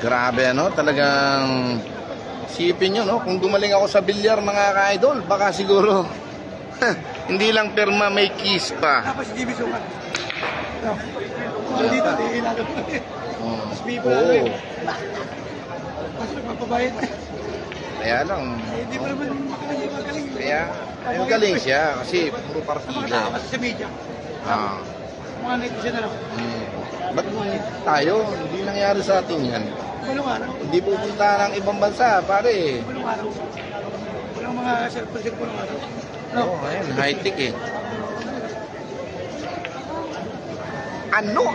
Grabe, ano? Talagang sipin nyo, no? Kung gumaling ako sa bilyar, mga ka-idol, baka siguro hindi lang perma, may kiss pa. Tapos si Jimmy Sukat. Dito, ilalagay mo. Mas people Oo. ano. Kasi nagpapabayad. Kaya lang, Hindi pa naman magaling. kaya ayun, galing siya kasi puro partida. Kasi sa media. Ah. Mga netizen na lang. Ba't tayo, hindi nangyari sa atin yan? Walang araw. Hindi pupunta ng ibang bansa, pare. Walang araw. Walang mga cellphone araw. Oo, ayun, high-tech eh. Ano?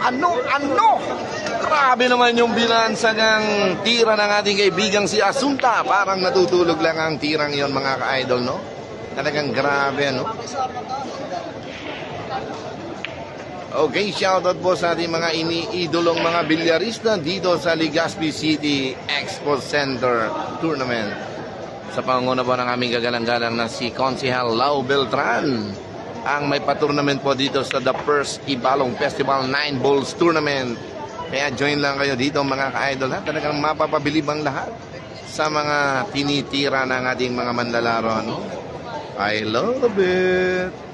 Grabe naman yung binansagang tira ng ating kaibigang si Asunta. Parang natutulog lang ang tirang yon, mga ka-idol, no? Talagang grabe, no? Okay, shoutout po sa ating mga iniidolong mga bilyarista dito sa Legazpi City Expo Center Tournament. Sa pangunguna po ng aming gagalang-galang na si Konsehal Lau Beltran, ang may pa-tournament po dito sa The First Ibalong Festival 9 Bowls Tournament. Kaya join lang kayo dito, mga ka-idol, ha? Talagang mapapabilib ang lahat sa mga tinitira ng ating mga manlalaro, ano? I love it!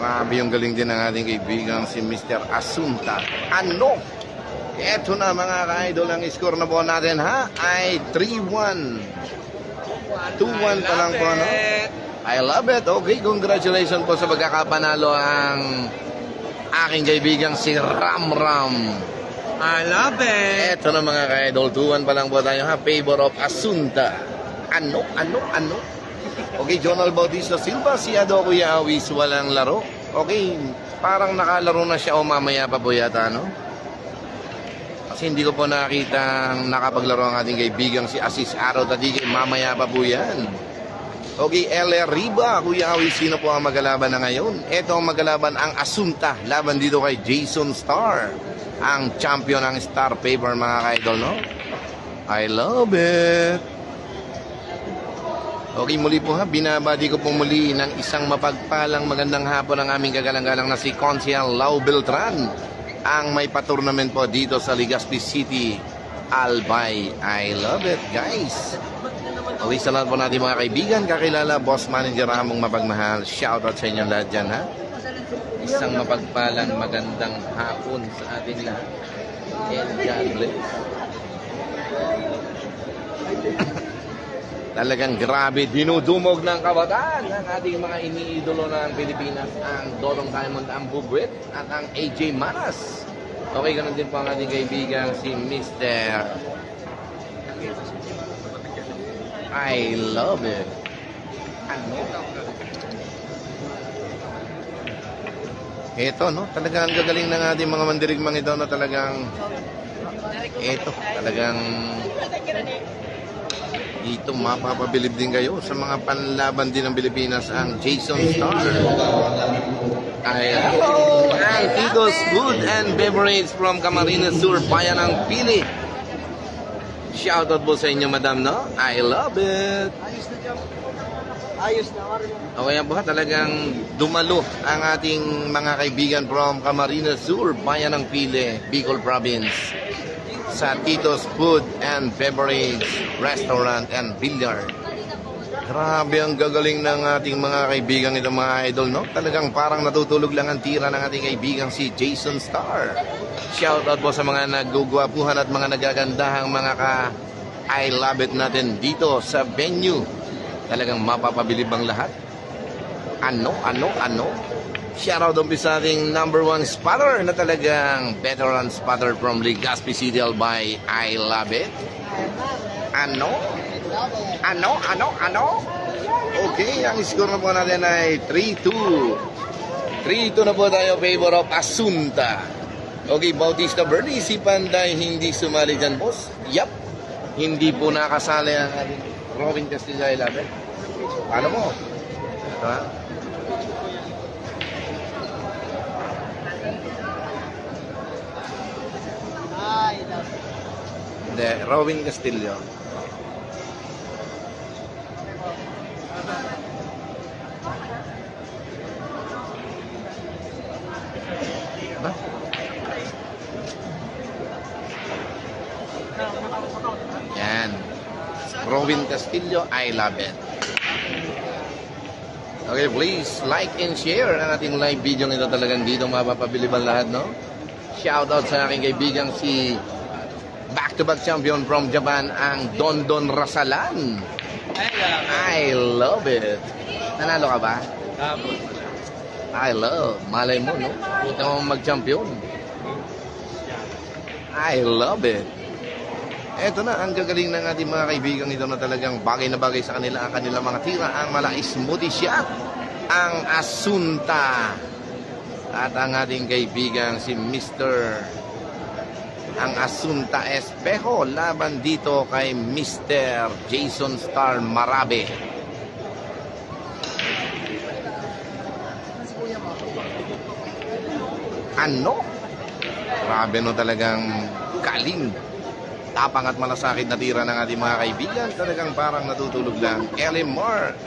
Grabe yung galing din ng ating kaibigan si Mr. Asunta. Ano? Eto na, mga ka-idol, ang score na po natin, ha? Ay 3-1. 2-1 pa lang po, no? I love it. Okay, congratulations po sa pagkakapanalo ang aking kaibigang si Ram Ram. I love it. Eto na, mga ka-idol, 2-1 pa lang po tayo, ha? Favor of Asunta. Ano? Okay, Jonal Bautista Silva, si Ado Kuya Awis, walang laro. Okay, parang nakalaro na siya o mamaya pa po yata, no? Kasi hindi ko po nakita nakapaglaro ang ating kaibigang si Asis Araw Tadigay, mamaya pa po yan. Okay, L.R. Riba, Kuya Awis, sino po ang magalaban na ngayon? Ito ang magalaban ang Asunta, laban dito kay Jason Star, ang champion ng Star Paper, mga ka-idol, no? I love it. Okay, muli po, ha, binabati ko po muli ng isang mapagpalang magandang hapon ang aming kagalang-galang na si Konsehal Lau Beltran, ang may pa-tournament po dito sa Legazpi City, Albay. I love it, guys. Okay, sa lahat po natin mga kaibigan, kakilala, boss manager Ramong mapagmahal, shoutout sa inyong lahat dyan, ha. Isang mapagpalang magandang hapon sa ating lahat. And God bless. Talagang grabe, dinudumog ng kabataan ng ating mga iniidolo ng Pilipinas, ang Dodong Diamond, ang Bugwit at ang AJ Maras. Okay, ganun din po ang ating kaibigan si Mr. I love it. Ito, no? Talagang gagaling ng ating mga mandirigmang ito na talagang talagang dito mapapabilib din kayo sa mga panlaban din ng Pilipinas, ang Jason Star. Ay, hello! Ang Tito's Food and Beverage from Camarines Sur, Bayan ng Pili. Shoutout po sa inyo, madam, no? I love it! Ayos na. Okay po, talagang dumalo ang ating mga kaibigan from Camarines Sur, Bayan ng Pili, Bicol Province, sa Tito's Food and Beverage Restaurant and Billiard. Grabe ang gagaling ng ating mga kaibigan ito, mga idol, no? Talagang parang natutulog lang ang tira ng ating kaibigan si Jason Star. Shoutout po sa mga nagugwapuhan at mga nagagandahang mga I love it natin dito sa venue. Talagang mapapabilib ang lahat. Ano? Shoutout din sa ating number 1 spotter na talagang veteran spotter from Legazpi City, Albay. I love it. Ano? Okay, ang score na po natin ay 3-2. 3-2 na po tayo, favor of Asunta. Okay, Bautista Bernie, si Panday hindi sumali dyan, boss. Yup. Hindi po nakasali ang ating Robin Castillo, I love it. Paano mo? Ha? Hindi, Robin Castillo. Ba? Yan. Robin Castillo, I love it. Okay, please like and share ang ating live video nito. Talagang dito mapapabiliban lahat, no? Shoutout sa aking kaibigan si back-to-back champion from Japan, ang Dondon Rasalan. I love it. Nanalo ka ba? I love. Malay mo, no? Ito mo mag-champion. I love it. Eto na, ang gagaling ng ating mga kaibigan ito na talagang bagay na bagay sa kanila. Ang kanilang mga tira, ang mala smoothie shot, ang Asunta. At ang ating kaibigan si Mr. ang Asunta Espejo laban dito kay Mr. Jason Star Marabe. Ano? Grabe no, talagang galing. Tapang at malasakit na tira ng ating mga kaibigan. Talagang parang natutulog lang. Kelly Mark.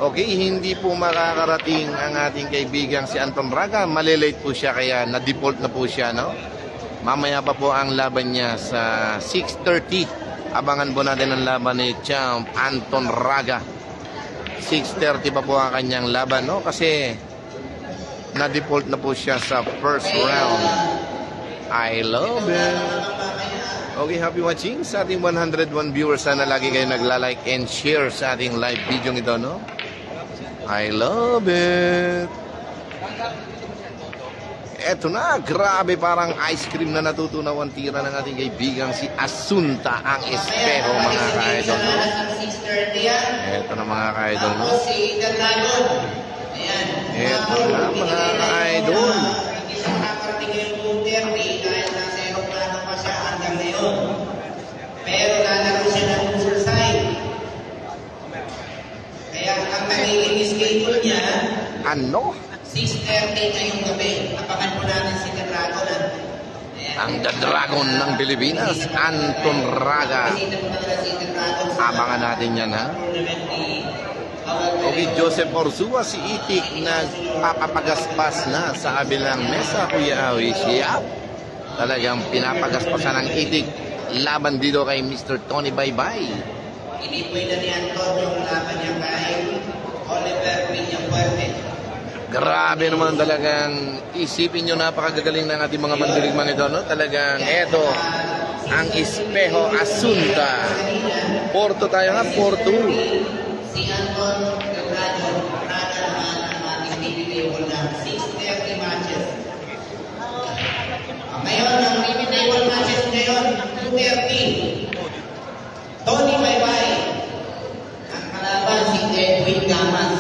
Okay, hindi po makakarating ang ating kaibigan si Anton Raga. Malilate po siya kaya na-default na po siya, no? Mamaya pa po ang laban niya sa 6:30. Abangan po natin ang laban ni Champ Anton Raga. 6:30 pa po ang kanyang laban, no? Kasi na-default na po siya sa first round. I love it. Okay, happy watching sa ating 101 viewers. Sana lagi kayo nagla-like and share sa ating live video ito, no? I love it. Eto na, grabe, parang ice cream na natutunaw ang tira ng ating kaibigang si Asunta, ang Espejo, mga ka-idol, no? Eto na, mga ka-idol, no? Eto na, mga ka-idol. Pero lalaro siya ng loser side. Kaya ang nagiging schedule niya, Ano? 6:30 ngayong gabi. Abangan po natin si Dragon. Ang The Dragon ng Pilipinas, Anton Raga. Bisita po natin si Dragon sa Abangan natin yan, ha? tournament ni Okay, Joseph Orsua, si Itik nagpapagaspas na sa kabilang mesa, Kuya Awi. Yap. Talagang pinapagaspasan ng Itik. Laban dito kay Mr. Tony Baybay. Inipuila ni Anton yung laban niya kay Oliver Villafuerte. Grabe naman talagang isipin nyo, napakagagaling ng ating mga mandirigman ito, no? Talagang eto, ang Espejo Asunta. 4-2 tayo nga, 4-2. Si Anton Dragon, Raga naman ang ating table na 6:30 matches. Ngayon, ang table matches ngayon, 2:30. Tony Baybay. Ang kalaban si Edwin Gamas.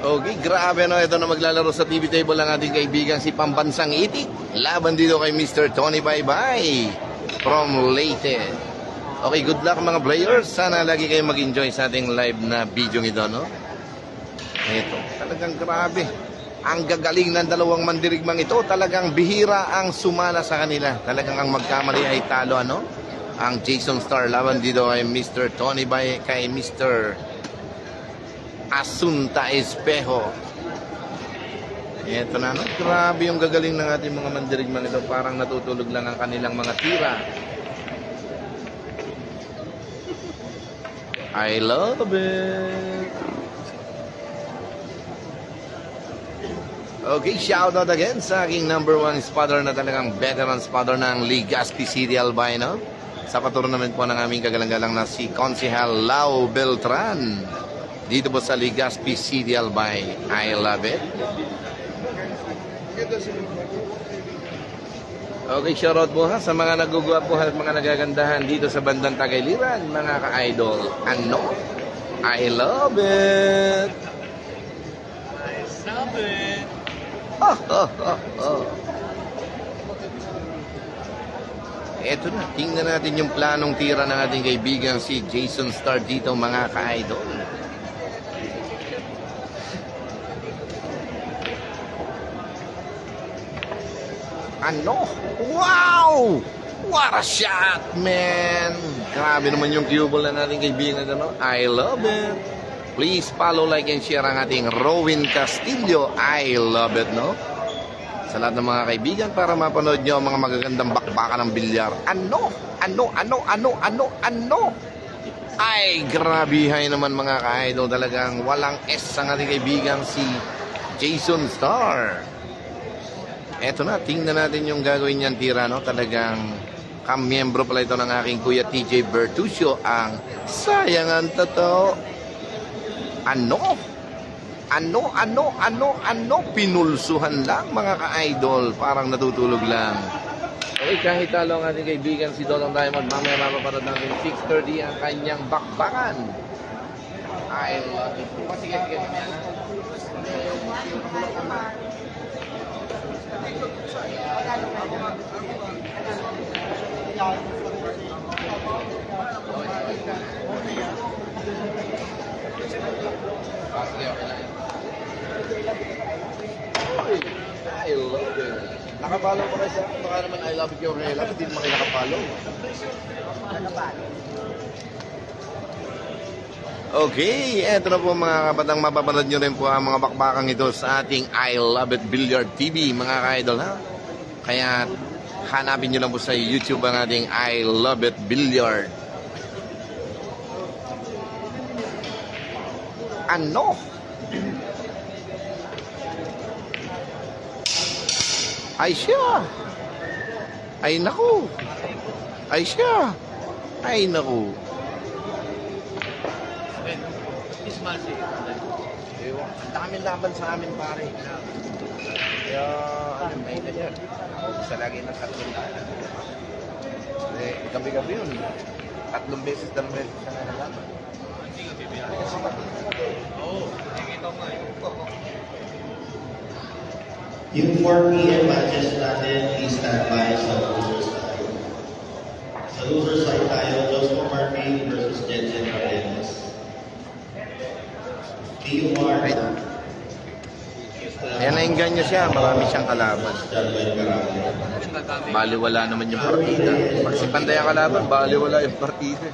Okay, grabe, no? Ito na maglalaro sa TV table ang ating kaibigan si Pambansang Itik. Laban dito kay Mr. Tony Baybay from Leyte. Okay, good luck mga players. Sana lagi kayo mag-enjoy sa ating live na video ito, no? Ito, talagang grabe. Ang gagaling ng dalawang mandirigmang ito, talagang bihira ang sumala sa kanila. Talagang ang magkamali ay talo, ano? Ang Jason Star laban dito kay Mr. Tony Bay, kay Mr. Asunta Espejo. Eto na, no? Grabe yung gagaling ng ating mga mandirigman ito. Parang natutulog lang ang kanilang mga tira. I love it. Okay, shout out again sa aking number 1 spotter na talagang veteran spotter ng Legazpi City Albino. Sa patournament po ng aming kagalang-galang na si Consihal Lau Beltran. Dito po sa Legazpi City Albino. I love it. Okay, shout out po ha sa mga nagugwapo at mga nagagandahan dito sa bandang Tagailiran, mga ka-idol. Ano? I love it. Eto na, tingnan natin yung planong tira ng ating kaibigan si Jason Star dito, mga ka-idol. Ano? Wow! What a shot, man! Grabe naman yung cue ball na nating kaibigan. Ano? I love it. Please follow, like, and share ang ating Rowin Castillo. I love it, no? Sa lahat ng mga kaibigan para mapanood nyo ang mga magagandang bakbakan ng bilyar. Ano? Ay, grabihay naman mga ka-idol. Talagang walang S ang ating kaibigan si Jason Star. Eto na, tingnan natin yung gagawin niyang tira, no? Talagang kamiyembro pala ito ng aking kuya TJ Bertuccio. Ang sayangan totoo. Ano? Pinulsuhan lang mga ka-idol. Parang natutulog lang. Okay, kahit talo ang ating kaibigan si Donald Diamond, mamaya mapaparad natin 6:30 ang kanyang bakbakan. I love it. Sige. I love it. Nakapalo ko na siya. Baka naman I love it yung rela. Hindi naman kayo nakapalo. Okay, eto na po mga kabatang, mapapanood nyo rin po ang mga bakbakang ito sa ating I Love It Billiard TV, mga ka-idol ha. Kaya hanapin nyo lang po sa YouTube ang ating I Love It Billiard. Ano? Ay siya. Ay naku. Ay siya. Ay naku. Ang daming laban sa amin pare. Kaya ano, may ganyan. Ako gusto lagi ng 3 gabi-gabi yun. 3 beses siya na nalaban. Yung 4 p.m. matches natin, please stand by sa loser side. Sa loser side tayo, Joshua Murphy versus Jensen Paredes. DUR. Kaya nainggan niya siya, marami siyang kalaban. Baliwala naman yung partida. Pag si Panday ang kalaban, baliwala yung partida.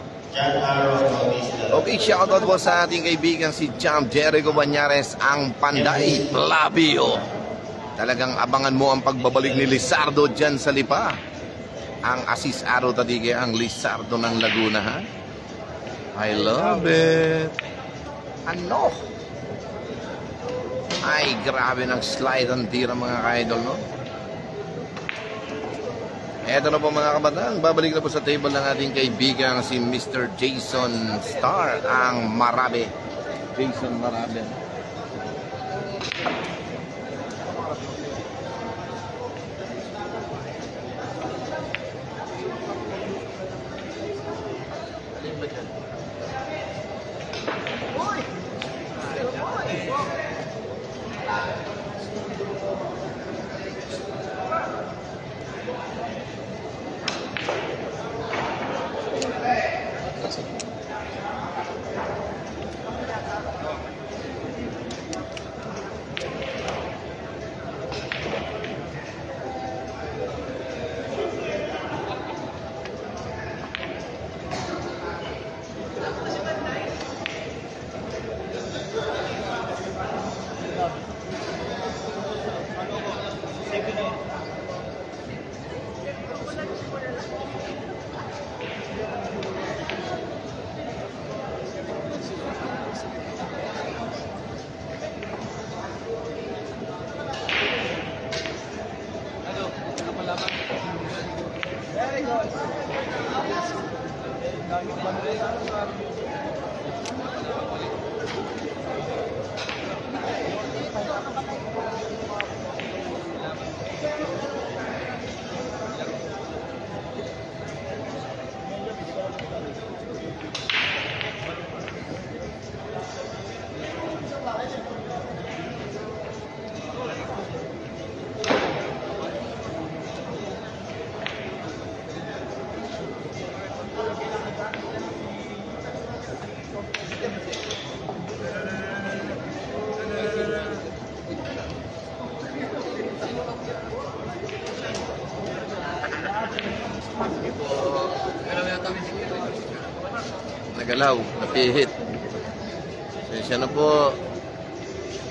Okay, shoutout po sa ating kaibigan si Jam Jericho Banyares, ang Panday Labio. Talagang abangan mo ang pagbabalik ni Lizardo dyan sa Lipa. Ang Asis Aro Tadige, ang Lizardo ng Laguna, ha? I love it. Ano? Ay, grabe ng slide ang tira mga ka-idol, no? Eto na po mga kabatang, babalik na po sa table ng ating kaibigan si Mr. Jason Star, ang Marabe. Jason Marabe. Nagalaw, napihit. Sensya na po.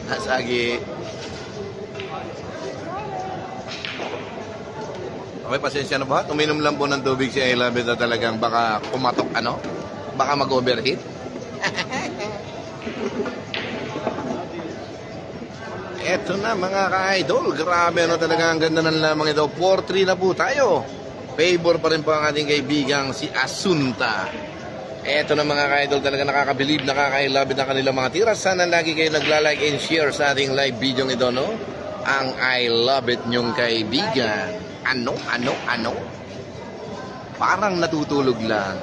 Nasagi. Okay, pasensya na po. Uminom lang po ng tubig si I Love It na talagang baka kumatok ano? Baka mag-overheat. Eto na mga ka-idol. Grabe na talaga ang ganda ng lamang ito. 4-3 na po tayo. Favor pa rin po ang ating kaibigang si Asunta. Eto na mga ka-idol, talaga nakakabilib, nakaka-love na kanilang mga tira. Sana lagi kayo nagla-like and share sa ating live video ito, no? Ang I love it nyong kaibigan. Ano? Parang natutulog lang.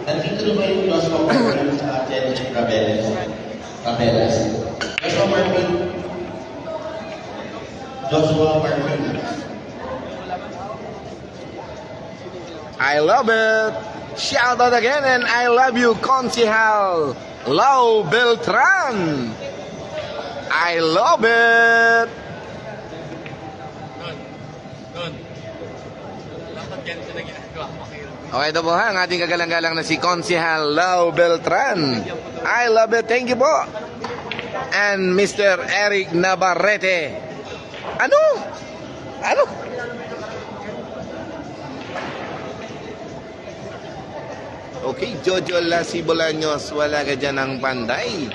Nandito na ba yung Joshua Martin sa atin at Rabelas? Joshua Martin. Joshua Martin. I love it. Shout out again and I love you, Consihal Lau Beltran. I love it. Okay, ito po ha, ang ating kagalang-galang na si Consihal Lau Beltran. I love it. Thank you po. And Mr. Eric Navarrete. Ano? Okay, Jojo Lassie Bolaños, wala ka dyan ng panday.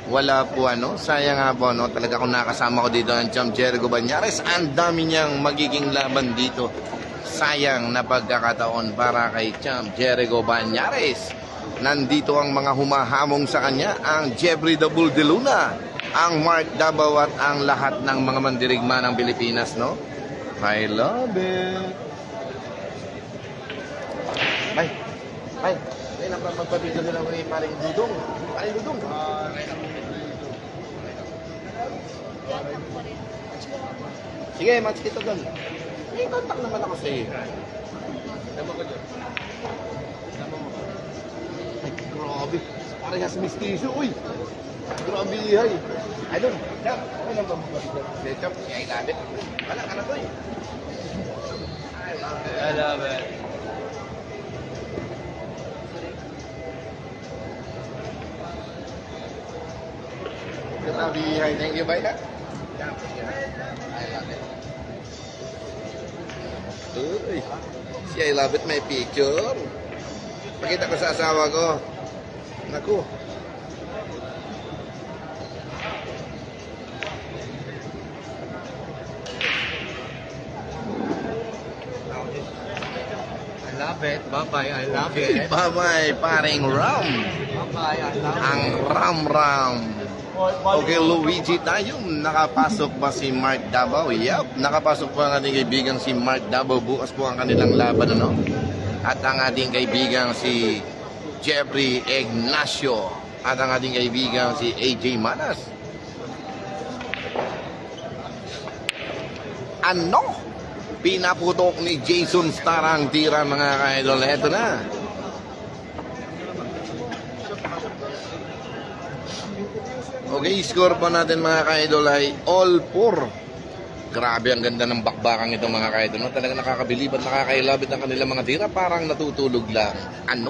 Wala po ano, sayang nga po no, talaga kung nakasama ko dito ang Champ Jericho Banyares, ang dami niyang magiging laban dito. Sayang na pagkakataon para kay Champ Jericho Banyares. Nandito ang mga humahamong sa kanya, ang Jeffrey the Bull de Luna, ang Mark Davao at ang lahat ng mga mandirigma ng Pilipinas, no? I love it. Bye. Ay, magpapabito nila ako ni Paring Dudong. Paring Dudong. Sige, match kita doon. May contact naman ako sa iyo. Tama ko dyan. Ay, grabe. Parehas mistiso, uy. Grabe, hay. Ay, doon. Champ, okay lang ba magpapabito? Sige, Champ, I love it. Wala ka na to eh. I love it. Grabe, thank you, bye. I love it. Uy, si I love it may picture. Pakita ko sa asawa ko. Naku. I love it. Bye-bye. I love Okay, it. bye-bye, paring Ram. Bye-bye. I love Ang Ram. Okay, Luigi tayo. Nakapasok ba si Mark Davao? Yup, nakapasok po ang ating kaibigang si Mark Davao. Bukas po ang kanilang laban, ano? At ang ating kaibigang si Jeffrey Ignacio. At ang ating kaibigang si AJ Manas. Ano? Pinaputok ni Jason Starr ang tira, mga ka-idol. Ito na. Okay, score po natin mga ka-idol ay all 4. Grabe, ang ganda ng bakbakang ito mga ka-idol. No? Talagang nakakabilib at nakakailabit ang kanilang mga tira. Parang natutulog lang. Ano?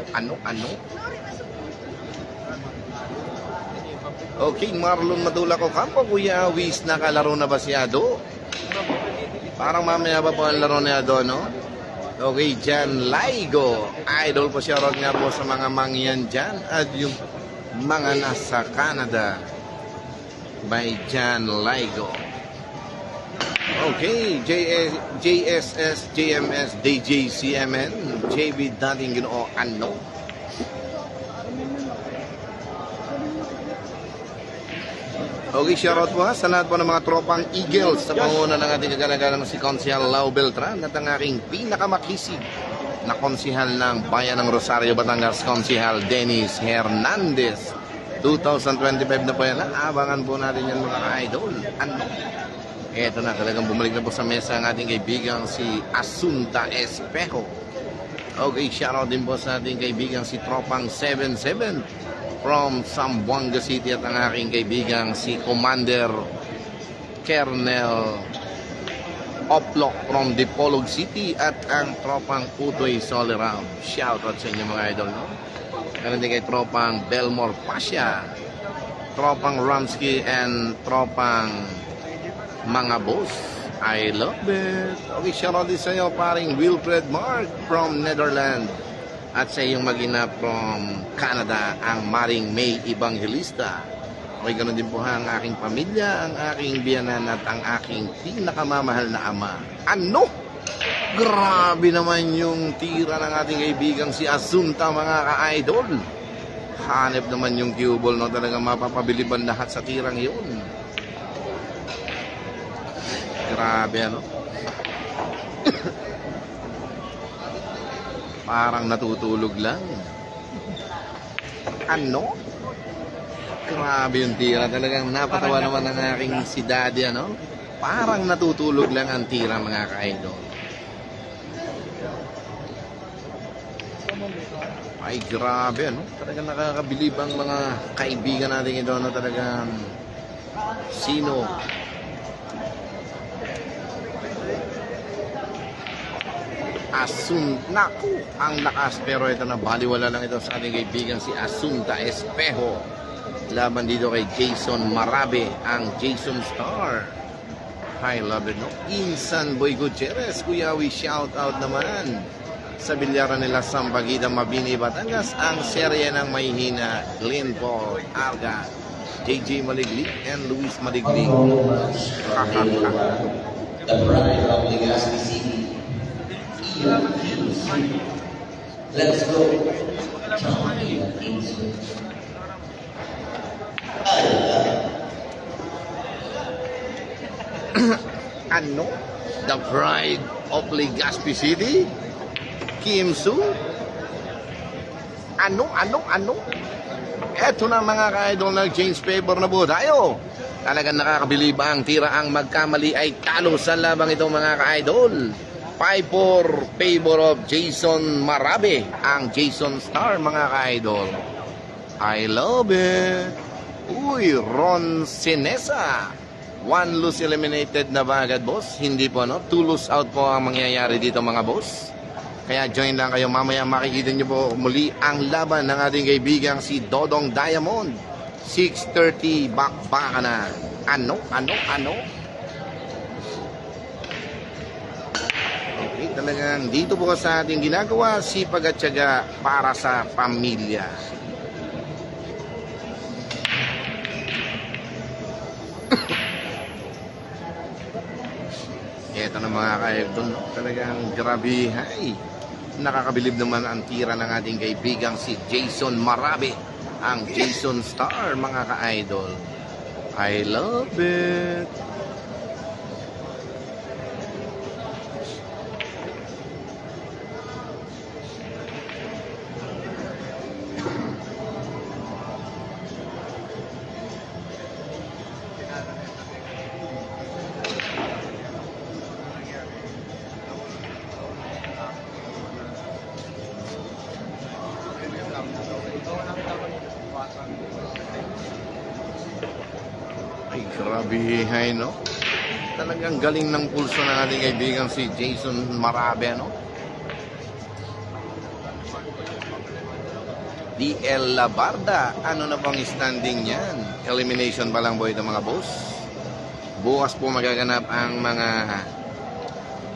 Okay, Marlon Madula ko kampo. Kuya Awis, nakalaro na ba si Ado? Parang mamaya pa po ang laro ni Ado, no? Okay, Jan Laigo. Idol po siya ron nga po sa mga mangyan dyan. At yung mga nasa Canada. By Jan Laigo. Okay, JSS, JMS, DJCMN, JB dating ginoo ano? Okay, shoutout po sa lahat po ng mga tropang Eagles sa panguna ng ating kaganagang si Konsehal Lau Beltran at ang aking pinakamakisig na konsehal ng Bayan ng Rosario, Batangas, Konsehal Dennis Hernandez. 2025 na po yan. Abangan po natin yan mga idol. Ano? Eto na, talagang bumalik na po sa mesa ang ating kaibigang si Asunta Espejo. Okay, shoutout din po sa ating kaibigang si Tropang 77 from Zamboanga City at ang aking kaibigang si Commander Kernel Oplok from Dipolog City at ang Tropang Utoy Soliram. Shoutout sa inyo mga idol, no? Meron din kay Tropang Belmore Pasha, Tropang Ramsky and Tropang Mga Boss. I love it. Okay, shoutout din sa inyo paring Wilfred Mark from Netherlands. At sa iyong magina from Canada, ang Maring May Evangelista. Okay, ganoon din po ang aking pamilya, ang aking biyanan at ang aking pinakamamahal na ama. Ano? Grabe naman yung tira ng ating kaibigang si Asunta mga ka-idol. Hanep naman yung cue ball, no? Talagang mapapabiliban lahat sa tirang yun. Grabe, ano? Parang natutulog lang. Ano? Grabe yung tira. Talagang napatawa naman ang aking si Daddy, ano? Parang natutulog lang ang tira mga ka-idol. Ay, grabe, ano? Talagang nakakabilib ang mga kaibigan natin ito, ano? Talagang sino? Naku, ang lakas, pero ito na, baliwala lang ito sa ating kaibigan si Asunta Espejo. Laban dito kay Jason Marabe, ang Jason Star. I love it, no? Insan Boy Gutierrez, Kuyawi, shout out naman. Sa bilyaran nila Sampaguita, Mabini, Batangas, ang serye ng mahihina, Glenn Paul, Arga, JJ Maliglig, and Luis Maliglig. The pride of Legazpi City. Let's go. Ano? The Pride of Legazpi City? Kim Soo? Ano? Eto na mga ka-idol, nag-change favor na po tayo. Talagang nakakabilib ang tira, ang magkamali ay talo sa labang itong mga ka-idol. 5-4 favor of Jason Marabe, ang Jason Star mga ka-idol. I love it. Uy, Ron Sinesa. 1 lose eliminated na ba agad, boss? Hindi po, no? 2 lose out po ang mangyayari dito mga boss. Kaya join lang kayo mamaya, makikita nyo po muli ang laban ng ating kaibigang si Dodong Diamond. 6:30 bakbaka na. Ano? Okay, talagang dito po sa ating ginagawa, sipag at tiyaga para sa pamilya. Ito na mga ka-idol, no? Talagang grabe, hay. Nakakabilib naman ang tira ng ating kaibigang si Jason Marabe, ang Jason Star mga ka-idol. I love it. Ay, grabe, hay, no? Talagang galing ng pulso ng ating kaibigan si Jason Marabe, no? DL Labarda, ano na pang standing yan? Elimination pa lang po ito mga boss. Bukas po magaganap ang mga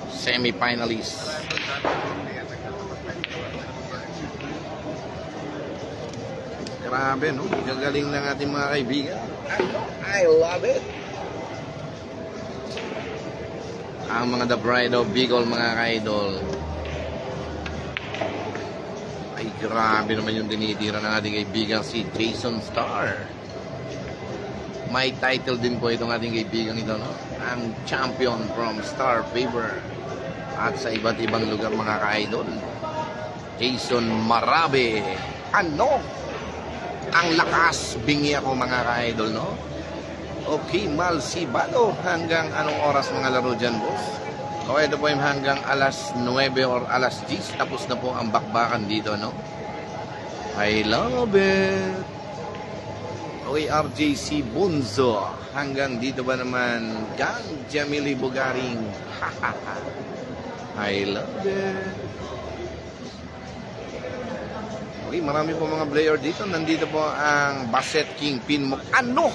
semi-finalists. Grabe, no? Gagaling ng ating mga kaibigan. I love it. ang mga The Pride of Bicol, mga ka-idol. Ay, grabe naman yung tinitira ng ating kaibigan si Jason Starr. May title din po itong ating kaibigan ito, no? Ang champion from Star Favor at sa iba't ibang lugar, mga ka-idol. Jason Marabe. Ano? Ang lakas, bingi ako, mga ka-idol, no? Okay, Malsibado. Hanggang anong oras mga laro dyan, boss? O, ito po yung hanggang alas 9 or alas 10. Tapos na po ang bakbakan dito, no? I love it. Okay, RJC Bunzo. Hanggang dito ba naman, Gang Jamili Bugaring. I love it. Okay, marami po mga player dito. Nandito po ang Basset King Pinmo. Ano?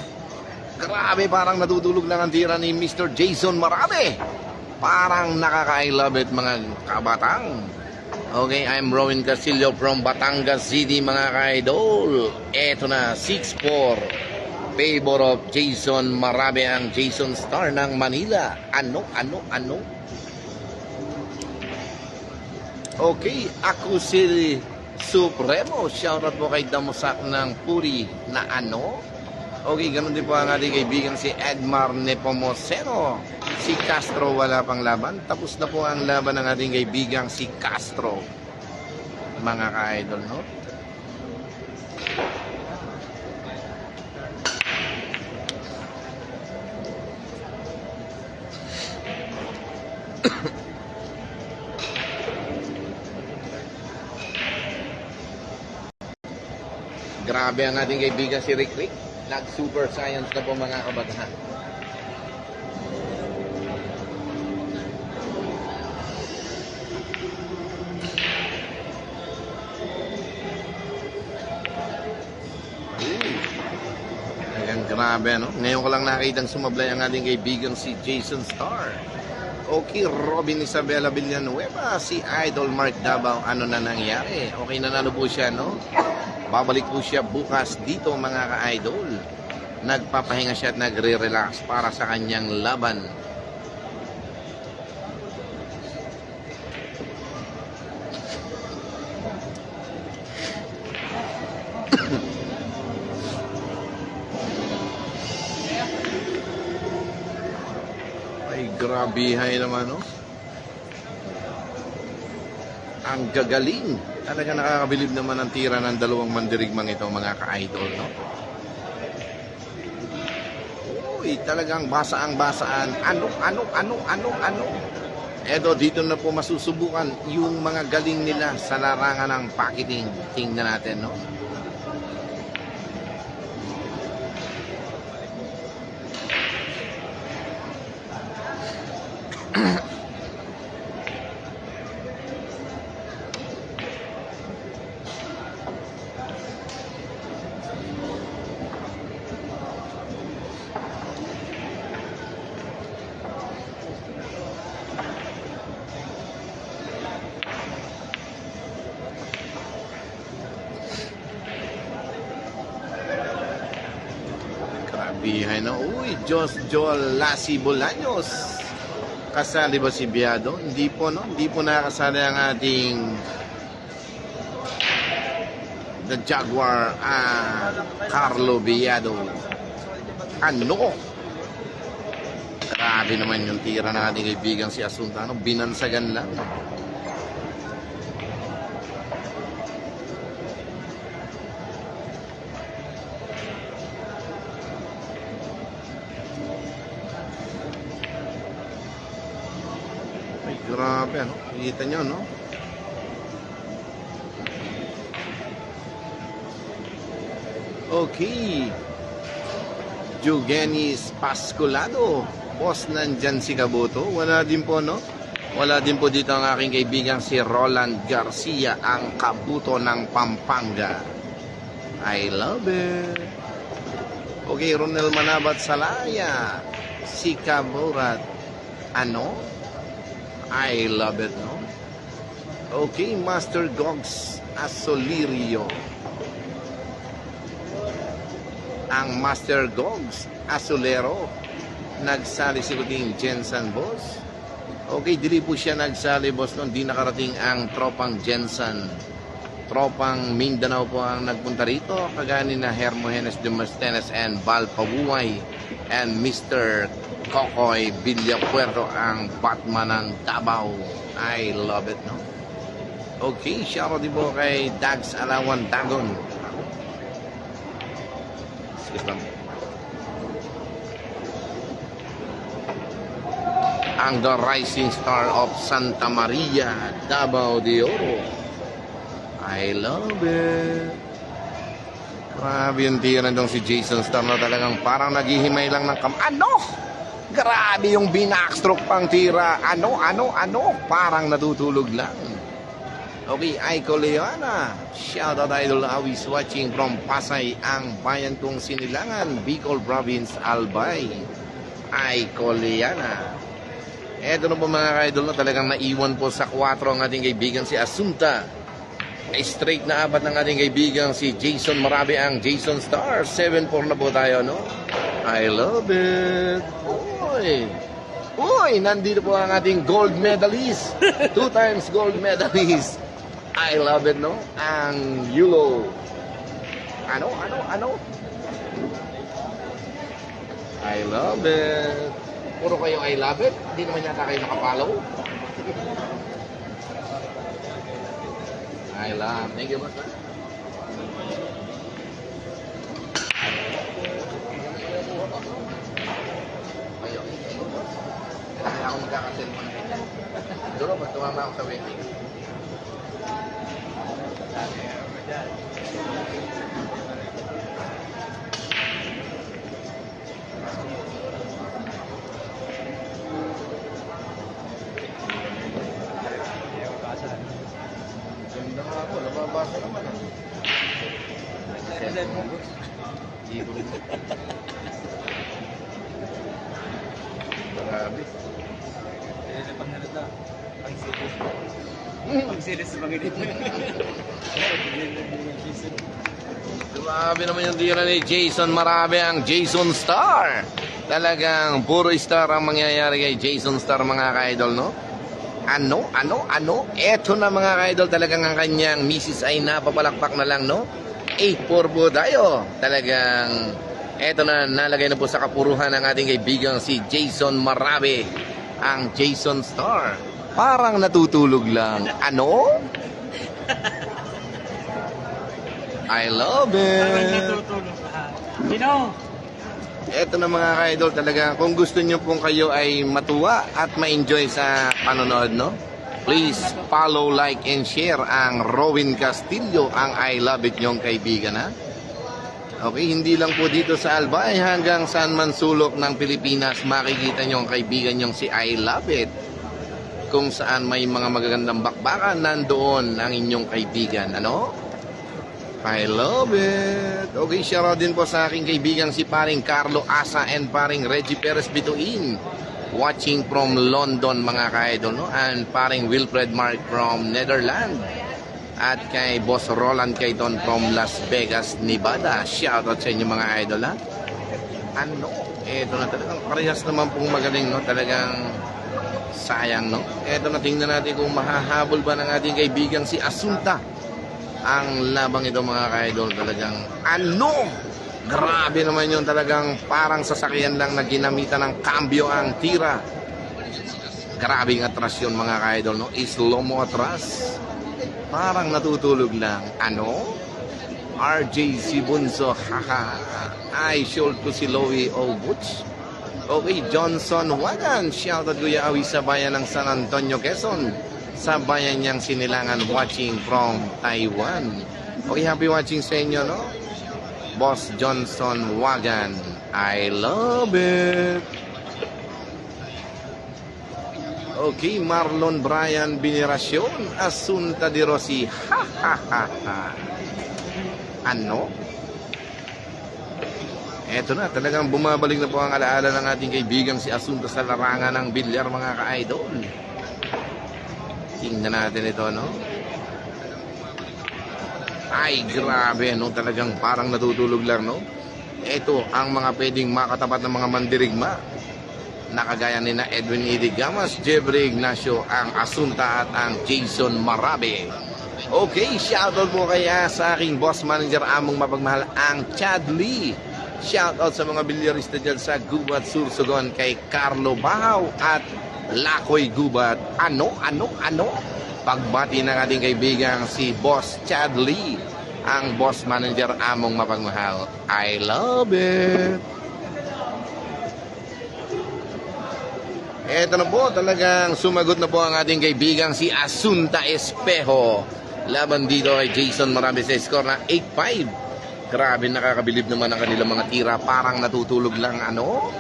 Grabe, parang natutulog lang ang tira ni Mr. Jason Marabe. Parang nakaka-I love it, mga kabatang. Okay, I'm Rowan Castillo from Batangas City, mga ka-idol. Eto na, 6-4. Favor of Jason Marabe, ang Jason Starr ng Manila. Ano? Okay, ako si Supremo. Shoutout po kay Damosak ng Puri na ano? Okay, ganun din po ang ating kaibigan si Edmar Nepomuceno. Si Castro wala pang laban. Tapos na po ang laban ng ating kaibigan si Castro. Mga ka-idol, no? Grabe ang ating kaibigan si Rick Rick. Nag-super science na po, mga kabataan. Ayan, grabe, no? Ngayon ko lang nakitang sumablay ang ating kaibigan si Jason Starr. Okay, Robin Isabela Villanueva, si Idol Mark Davao, ano na nangyari? Okay, nanalo po siya, no? Babalik po siya bukas dito, mga ka-idol. Nagpapahinga siya at nagre-relax para sa kanyang laban. Ay, grabihay naman, no? Ang gagaling. Talaga nakakabilib naman ang tira ng dalawang mandirigmang ito, mga ka-idol, no? Uy, talagang basaan. Ano? Edo, dito na po masusubukan yung mga galing nila sa larangan ng packeting. Tingnan natin, no? Bihay na, uy, Joel Lassie Bolaños. Kasali ba si Biado? Hindi po, no? Hindi po nakasali ang ating The Jaguar, Carlo Biado. Ano? Grabe naman yung tira ng ating kaibigan si Asuntano. Binansagan lang. Grabe, ano? Kita nyo, no? Okay. Jugenis Pasculado. Boss, nandyan si Kabuto. Wala din po, no? Wala din po dito ang aking kaibigan si Roland Garcia, ang Kabuto ng Pampanga. I love it. Okay, Ronel Manabat Salaya. Si Kaburat. Ano? I love it, no? Okay, Master Gogs Asolirio. Ang Master Gogs Asolero. Nagsali si Kuting Jensen, boss. Okay, dili po siya nagsali, boss, no? Di nakarating ang tropang Jensen. Tropang Mindanao po ang nagpunta rito. Kagani na Hermogenes Demosthenes and Val Pabuay and Mr. Kokoy Villapuerto ang Batman ng Davao. I love it, no? Okay, shoutout din po kay Dags Alawan Dagon. Excuse me. Ang The Rising Star of Santa Maria, Davao de Oro. I love it. Grabe yung tira nitong si Jason Star na talagang parang naghihimay lang ng Ano? Grabe yung binackstroke pang tira. Ano? Parang natutulog lang. Okay, Aiko Leona. Shout out Idol Awis watching from Pasay, ang bayan kong Sinilangan, Bicol Province, Albay. Aiko Leona. Eto na po mga ka-idol, no, talagang naiwan po sa 4 ang ating kaibigan si Asunta. Ay straight na 4 ng ating kaibigan si Jason Marabe, ang Jason Star. 7-4 na po tayo, no? I love it. Uy, nandito po ang ating gold medalist. 2 times gold medalist. I love it, no? Ang Yulo. Ano? I love it. Puro kayo I love it. Hindi naman yata kayo nakapollow. I love. Thank you, boss. Kaya ako magkakaselfon. Duro, ba't tumama ako sa waiting? Ganda nga ako, nababasa naman. Hindi ko rin. Grabe. Pag-series sa mga Grabe naman yung tira ni Jason Marabe, ang Jason Star. Talagang puro star ang mangyayari kay Jason Star, mga ka-idol, no? Ano? Eto na mga ka-idol, talagang ang kanyang misis ay napapalakpak na lang, no? 8-4 po tayo. Talagang eto na, nalagay na po sa kapuruhan ng ating kaibigan si Jason Marabe, ang Jason Star. Parang natutulog lang. Ano? I love it. Sino? Eto na mga ka-idol, talaga kung gusto nyo pong kayo ay matuwa at ma-enjoy sa panonood, no? Please follow, like, and share ang Rowin Castillo, ang I love it nyong kaibigan, ha? Okay, hindi lang po dito sa Albay, hanggang saan man sulok ng Pilipinas, makikita nyo ang kaibigan nyong si I love it. Kung saan may mga magagandang bakbakan, nandoon ang inyong kaibigan, ano? I love it. Okay, shoutout din po sa aking kaibigan si paring Carlo Asa and paring Reggie Perez Bituin, watching from London, mga ka-idol, no? And paring Wilfred Mark from Netherlands. At kay Boss Roland Kaiton from Las Vegas, Nevada. Shoutout sa inyo mga idol, ha? Ano? Eto na, talagang parehas naman pong magaling, no? Talagang sayang, no? Eto na, tingnan natin kung mahahabol ba ng ating kaibigan si Asunta ang labang ito, mga ka-idol. Talagang ano? Grabe naman yun, talagang parang sasakyan lang na ginamitan ng cambio ang tira. Grabing atras yun, mga ka-idol, no? Slow mo atras. Parang natutulog lang. Ano? RJ Sibunso, haha. I should ko si Loie Obuch. Okay, Johnson Wagan. Shoutout Kuya Awi sa bayan ng San Antonio, Quezon. Sa bayan niyang Sinilangan, watching from Taiwan. Okay, happy watching sa inyo, no? Boss Johnson Wagan. I love it. Okay, Marlon Brian Bineracion, Asunta de Rossi. Ha ha ha ha. Ano? Eto na, talagang bumabalik na po ang alaala ng ating kaibigan si Asunta sa larangan ng bilyar, mga ka-idol. Tingnan natin ito, no? Ay, grabe, no? Talagang parang natutulog lang, no? Ito ang mga pwedeng makatapat ng mga mandirigma. nakagaya ni na Edwin Edi Gamas, Jeffrey Ignacio, ang Asunta at ang Jason Marabe. Okay, shoutout po kaya sa aking boss manager, among mapagmahal, ang Chad Lee. Shoutout sa mga bilyarista dyan sa Gubat, Sursogon, kay Carlo Bahaw at Lakoy Gubat. Ano? Pagbati ng ating kaibigang si Boss Chad Lee, ang boss manager, among mapagmahal. I love it! Eto na po, talagang sumagot na po ang ating kaibigang si Asunta Espejo. Laban dito kay Jason Marabe sa score na 8-5. Grabe, nakakabilib naman ang kanilang mga tira. Parang natutulog lang, ano?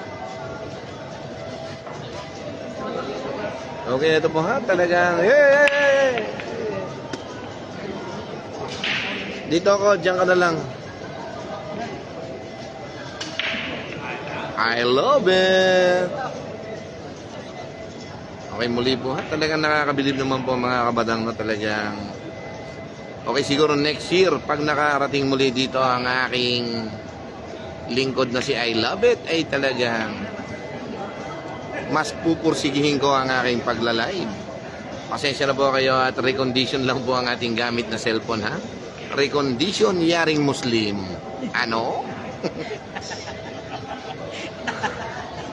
Okay, ito po ha, talagang hey! Dito ako, diyan ka na lang. I love it! Okay, muli po ha, talagang nakakabilib naman po mga kabadang na talagang. Okay, siguro next year, pag nakarating muli dito ang aking lingkod na si I Love It, ay talagang mas pupursigihin ko ang aking pagla-live. Pasensya na po kayo at recondition lang po ang ating gamit na cellphone ha. Recondition yaring Muslim. Ano?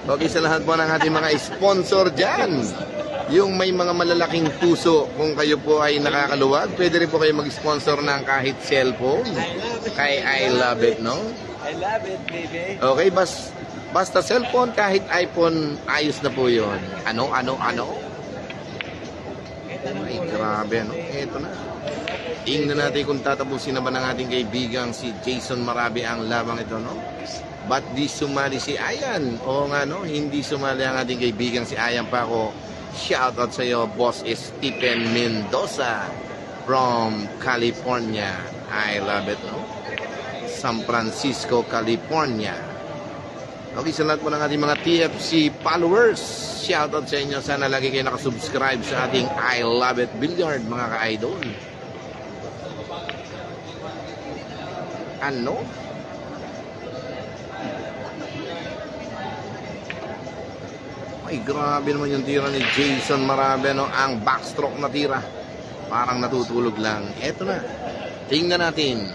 Okay, sa lahat po ng ating mga sponsor dyan, yung may mga malalaking puso, kung kayo po ay nakakaluwag, pwede rin po kayo mag-sponsor ng kahit cellphone. Kay I Love It, no? I love it, baby. Okay, basta cellphone, kahit iPhone, ayos na po yun. Ano? Ay, grabe, no? Eto na. Tingnan natin kung tatapusin na ba ng ating kaibigang si Jason Marabe ang labang ito, no? Ba't di sumali si Ayan? Oo nga, no? Hindi sumali ang ating kaibigang si Ayan pa ako. Shoutout sa iyo, Boss Stephen Mendoza from California. I love it, no? San Francisco, California. Okay, sa lahat po ng ating mga TFC followers, shoutout sa inyo. Sana lagi kayo nakasubscribe sa ating I Love It Billiard, mga ka-idol. Ano? Ay, grabe naman yung tira ni Jason Marabe, no? Ang backstroke na tira. Parang natutulog lang. Eto na. Tingnan natin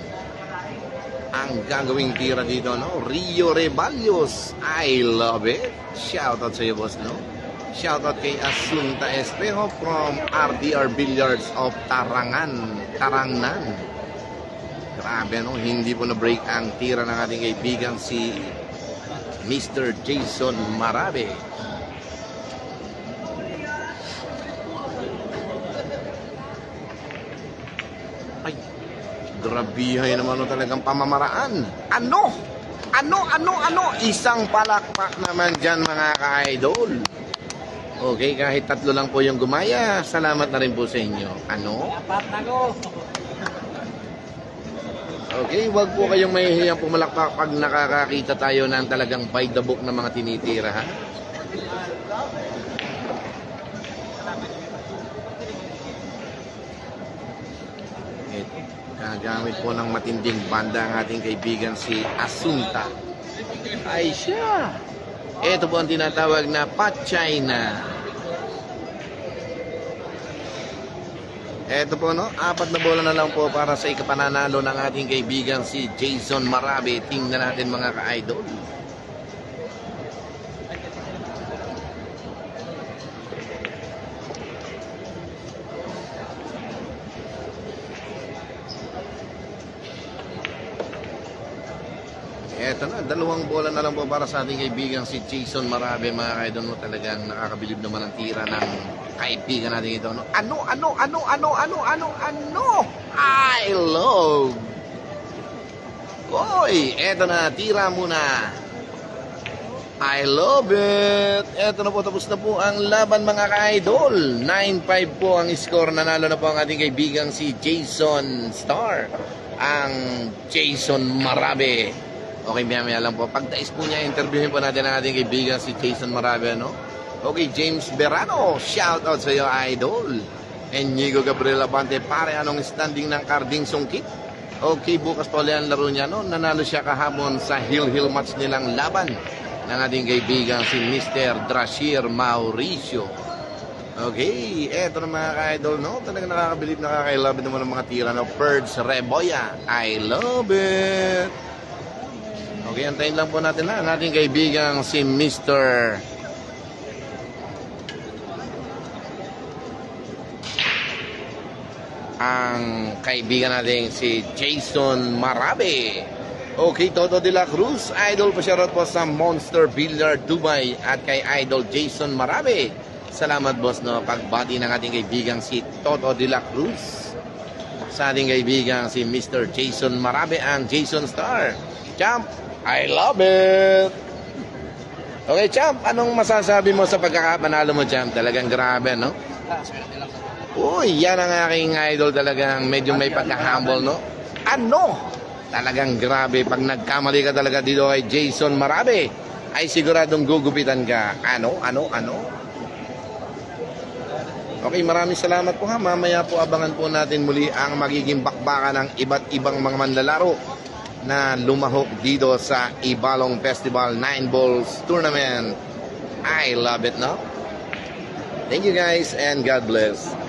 ang gagawing tira dito, no? Rio Reballos. I love it. Shoutout sa iyo, boss, no? Shoutout kay Asunta Espejo from RDR Billiards of Tarangnan. Grabe, no? Hindi po na-break ang tira ng ating kaibigan si Mr. Jason Marabe. Ay, grabihay naman no, talagang pamamaraan. Ano? Isang palakpak naman dyan, mga ka-idol. Okay, kahit 3 lang po yung gumaya, salamat na rin po sa inyo. Ano? Apat na ko. Okay, wag po kayong mahihiyang pumalakpak pag nakakakita tayo ng talagang by the book na mga tinitira, ha? Gagamit po ng matinding banda ang ating kaibigan si Asunta. Ay siya! Ito po ang tinatawag na Pachina. Ito po, no? 4 na bola na lang po para sa ikapananalo ng ating kaibigan si Jason Marabe. Tingnan natin, mga ka-idol. Eto na, 2 bola na lang po para sa ating kaibigan si Jason Marabe, mga ka-idol, mo. Talagang nakakabilib naman ang tira ng kaibigan natin ito, no? Ano? I love. Hoy, eto na, tira muna. I love it. Eto na po, tapos na po ang laban, mga ka-idol. 9-5 po ang score. Nanalo na po ang ating kaibigang si Jason Star, ang Jason Marabe. Okay, maya lang po. Pagdais po niya, interviewin po natin ang ating kaibigan si Jason Marabe, no? Okay, James Berano, shout out sa iyo, idol. Inigo Gabriel Abante, pare, anong standing ng Carding Sungkit? Okay, bukas pa ulit ang laro niya, no? Nanalo siya kahapon sa Hill match nilang laban. ng ating kaibigan si Mr. Drashir Mauricio. Okay, eto na mga ka-idol, no? Talagang nakakabilib, nakaka-love naman ng mga tira, no? Purge Reboya, I love it! Okay, antayin lang po natin na ang ating kaibigan si Mr. ang kaibigan natin si Jason Marabe. Okay, Toto de la Cruz, idol pa shoutout po sa Monster Billiard Dubai at kay idol Jason Marabe. Salamat boss, no, pagbati ng ating kaibigan si Toto de la Cruz sa ating kaibigan si Mr. Jason Marabe and Jason Star. Champ, I love it! Okay, Champ, anong masasabi mo sa pagkakapanalo mo, Champ? Talagang grabe, no? Uy, yan ang aking idol, talagang medyo may pagka-humble, no? Ano? Talagang grabe. Pag nagkamali ka talaga dito kay Jason Marabe, ay siguradong gugupitan ka. Ano? Okay, maraming salamat po ha. Mamaya po abangan po natin muli ang magiging bakbakan ng iba't ibang mga manlalaro na lumahok dito sa Ibalong Festival 9 Balls Tournament. I love it, no? Thank you guys and God bless.